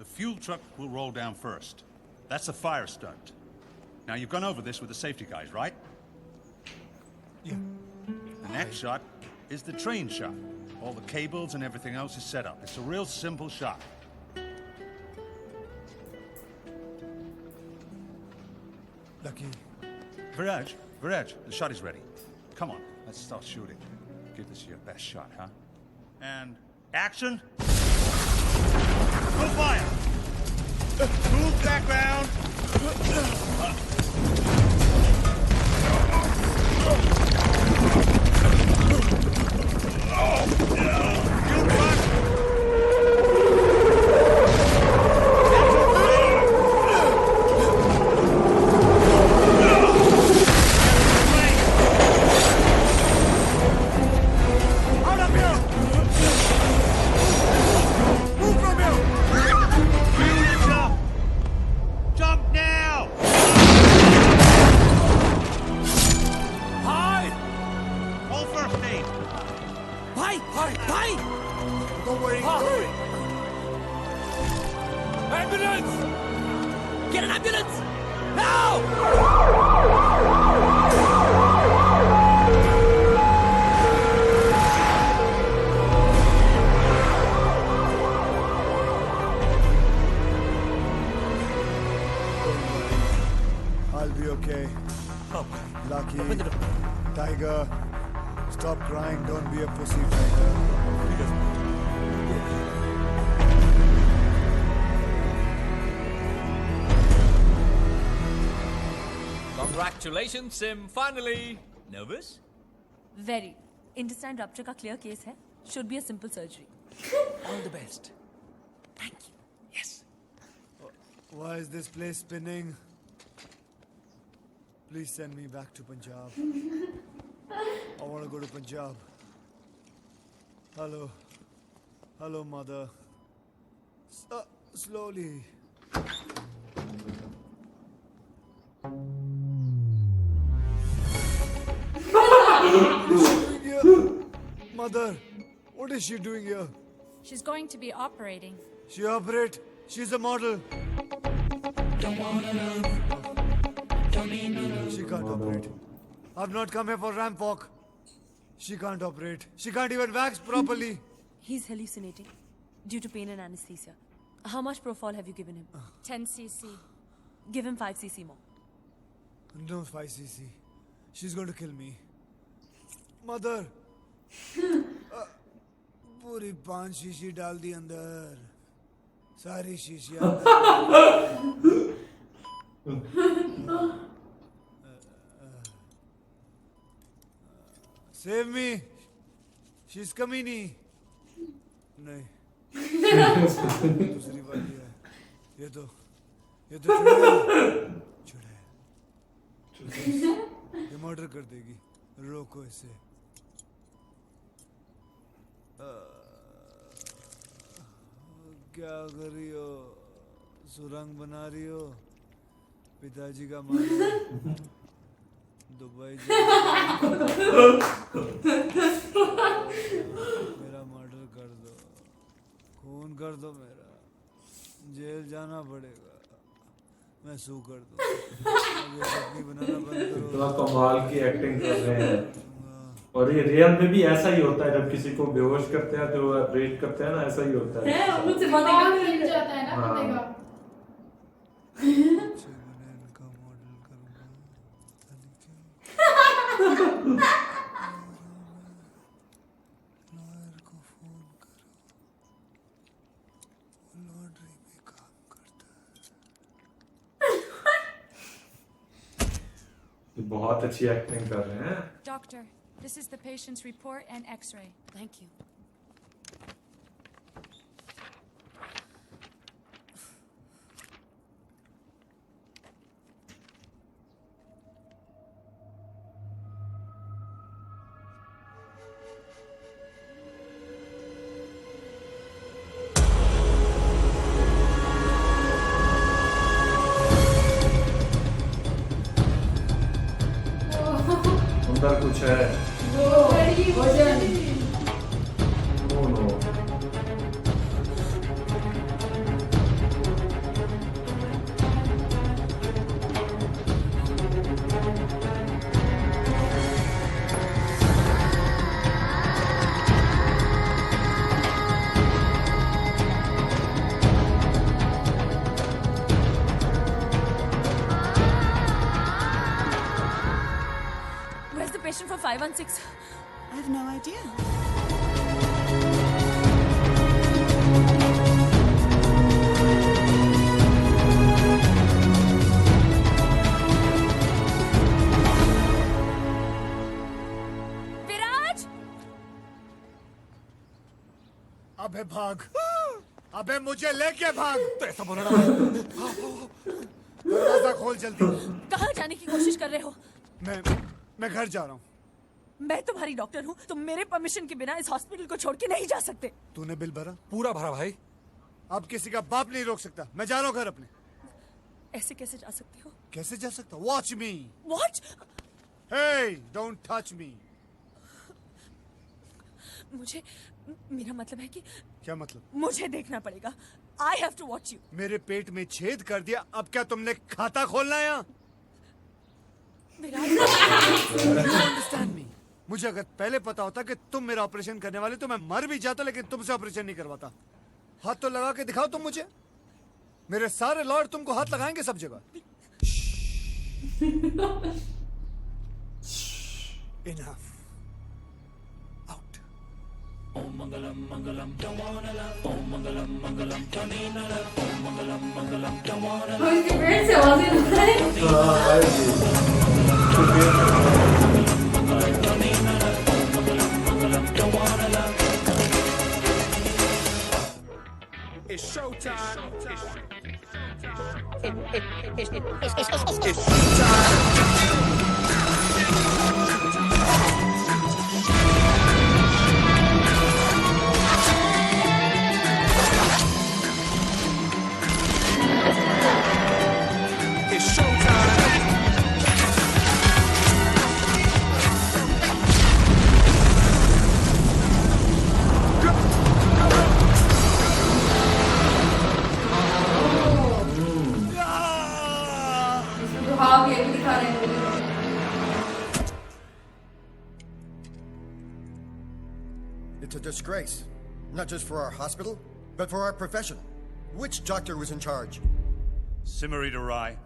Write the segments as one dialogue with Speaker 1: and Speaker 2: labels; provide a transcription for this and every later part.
Speaker 1: fuel truck will roll down first. That's a fire stunt. Now, you've gone over this with the safety guys, right?
Speaker 2: Yeah.
Speaker 1: The next shot is the train shot. All the cables and everything else is set up. It's a real simple shot.
Speaker 2: Lucky.
Speaker 1: Viraj, the shot is ready. Come on, let's start shooting. Give this your best shot, huh? And action! Go fire! Move background!
Speaker 2: I'll be okay. Lucky. Tiger, stop crying. Don't be a pussy, Tiger.
Speaker 3: Congratulations, Sim. Finally. Nervous?
Speaker 4: Very. Intestine rupture का clear case है. Should be a simple surgery.
Speaker 3: All the best.
Speaker 4: Thank you.
Speaker 3: Yes.
Speaker 2: Why is this place spinning? Please send me back to Punjab. I want to go to Punjab. Hello. Hello, mother. Slowly. Mother, what is she doing here?
Speaker 5: She's going to be operating.
Speaker 2: She operate. She's a model. She can't operate. I've not come here for ramp walk. She can't operate. She can't even wax properly.
Speaker 4: He's hallucinating due to pain and anesthesia. How much Propofol have you given him?
Speaker 5: 10 cc.
Speaker 4: Give him 5 cc more.
Speaker 2: No 5cc. She's going to kill me. Mother. पूरी 5 शीशी डाल दी अंदर. सारी शीशी अंदर. Save me. She's Kamini. नहीं. दूसरी वाली है. ये तो चुड़ैल. ये मर्डर कर देगी. रोको इसे. क्या कर रही हो? सुरंग बना रही हो? पिताजी का मान दुबई मेरा मर्डर कर दो. खून कर दो मेरा. जेल जाना पड़ेगा. मैं सू कर दूं. अब ये चटनी बनाना बंद करो.
Speaker 6: तो कमाल की एक्टिंग कर रहे हैं. और ये रियल में भी ऐसा ही होता है. जब किसी को बेहोश करते हैं तो रेट करते हैं ना, ऐसा ही होता है.
Speaker 5: हम लोग से बातें करते जाता है ना बंदे का.
Speaker 2: इनका मॉडल करूंगा. लॉयर को फोन करो. लॉन्ड्री में काम करता है.
Speaker 6: बहुत अच्छी एक्टिंग कर रहे हैं.
Speaker 5: Doctor, this is the patient's report and x-ray.
Speaker 4: Thank you.
Speaker 6: अंदर कुछ है. Oh no.
Speaker 4: 516?
Speaker 7: I have no idea.
Speaker 5: Viraj!
Speaker 2: अबे भाग, अबे मुझे लेके भाग। तो ऐसा बोला ना। दरवाजा खोल जल्दी।
Speaker 4: कहाँ जाने की कोशिश कर रहे हो?
Speaker 2: मैं घर जा रहा हूँ।
Speaker 4: मैं तुम्हारी डॉक्टर हूँ, तुम मेरे परमिशन के बिना इस हॉस्पिटल को छोड़ के नहीं जा सकते।
Speaker 2: तूने बिल भरा?
Speaker 8: पूरा भरा भाई।
Speaker 2: अब किसी का बाप नहीं रोक सकता। मैं जा रहा हूँ घर अपने।
Speaker 4: ऐसे कैसे जा सकते हो?
Speaker 2: कैसे जा सकता? Watch me.
Speaker 4: What?
Speaker 2: Hey, don't touch me.
Speaker 4: मुझे, मेरा मतलब है कि
Speaker 2: क्या मतलब?
Speaker 4: मुझे देखना पड़ेगा। I have to watch you.
Speaker 2: मेरे पेट में छेद कर दिया, अब क्या तुमने खाता खोलना है यहाँ? Understand me. मुझे अगर पहले पता होता कि तुम मेरा ऑपरेशन करने वाले तो मैं मर भी जाता, लेकिन तुमसे ऑपरेशन नहीं करवाता। हाथ तो लगा के दिखाओ तुम मुझे। मेरे सारे लॉयर तुमको हाथ लगाएंगे सब जगह। Enough. Out.
Speaker 9: और इसके पेट से आवाजें निकल रही हैं।
Speaker 6: हाँ आएगी।
Speaker 8: It's showtime. It's showtime.
Speaker 9: इसमें तो हाँ ये भी दिखा रहे हैं।
Speaker 10: It's a disgrace, not just for our hospital, but for our profession. Which doctor was in charge?
Speaker 1: Simmerita Rai,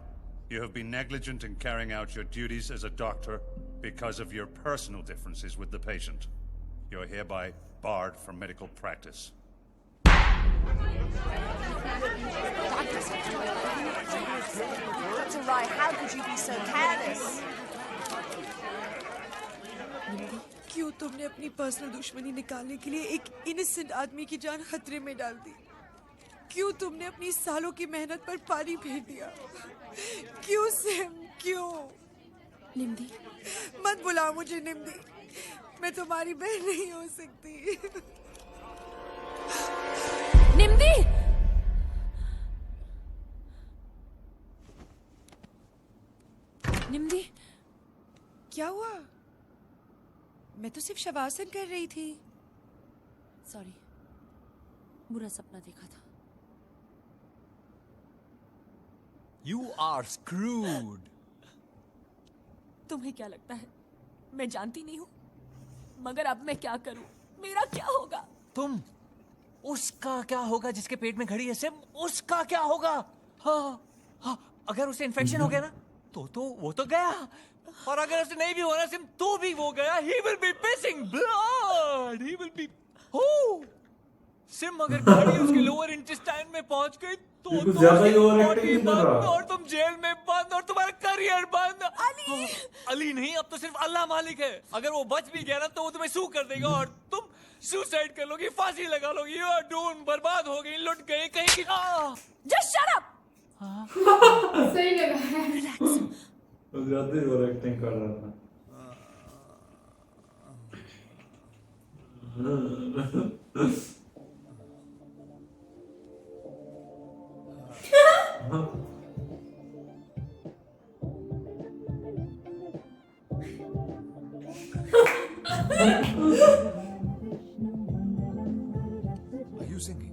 Speaker 1: you have been negligent in carrying out your duties as a doctor because of your personal differences with the patient. You are hereby barred from medical practice.
Speaker 7: Dr. Rai, how could you be so careless? क्यों तुमने अपनी personal दुश्मनी निकालने के लिए एक innocent आदमी की जान खतरे में डाल दी? क्यों तुमने अपनी सालों की मेहनत पर पानी फेर दिया? क्यों सिम, क्यों?
Speaker 4: निम्दी,
Speaker 7: मत बुलाओ मुझे निम्दी। मैं तुम्हारी बहन नहीं हो सकती।
Speaker 4: निम्दी! निम्दी,
Speaker 7: क्या हुआ? मैं तो सिर्फ शवासन कर रही थी।
Speaker 4: सॉरी, बुरा सपना देखा था।
Speaker 3: You are screwed.
Speaker 4: तुम्हें क्या लगता है मैं जानती नहीं हूँ? मगर अब मैं क्या करूँ? मेरा क्या होगा?
Speaker 3: तुम, उसका क्या होगा जिसके पेट में घड़ी है सिम? उसका क्या होगा? हाँ, हाँ, अगर उसे इन्फेक्शन हो गया ना तो वो तो गया। और अगर उसे नहीं भी होना सिम तो भी वो गया। He will be pissing blood. He will be. Oh, SIM अगर घड़ी उसके लोअर इंटेस्टाइन में पहुंच गई तो
Speaker 6: कुछ ज्यादा ही ओवर एक्टिंग कर रहा।
Speaker 3: और तुम जेल में बंद और तुम्हारा करियर बंद। अली, अली नहीं, अब तो सिर्फ अल्लाह मालिक है। अगर वो बच भी गया ना तो वो तुम्हें सू कर देगा और तुम सुसाइड कर लोगी, फांसी लगा लोगी। यू आर डून, बर्बाद हो गई, लुट गई कहीं की।
Speaker 4: Just shut up.
Speaker 9: सही लगा है।
Speaker 6: वो ज्यादा ही ओवर एक्टिंग कर रहा था।
Speaker 8: Are you singing?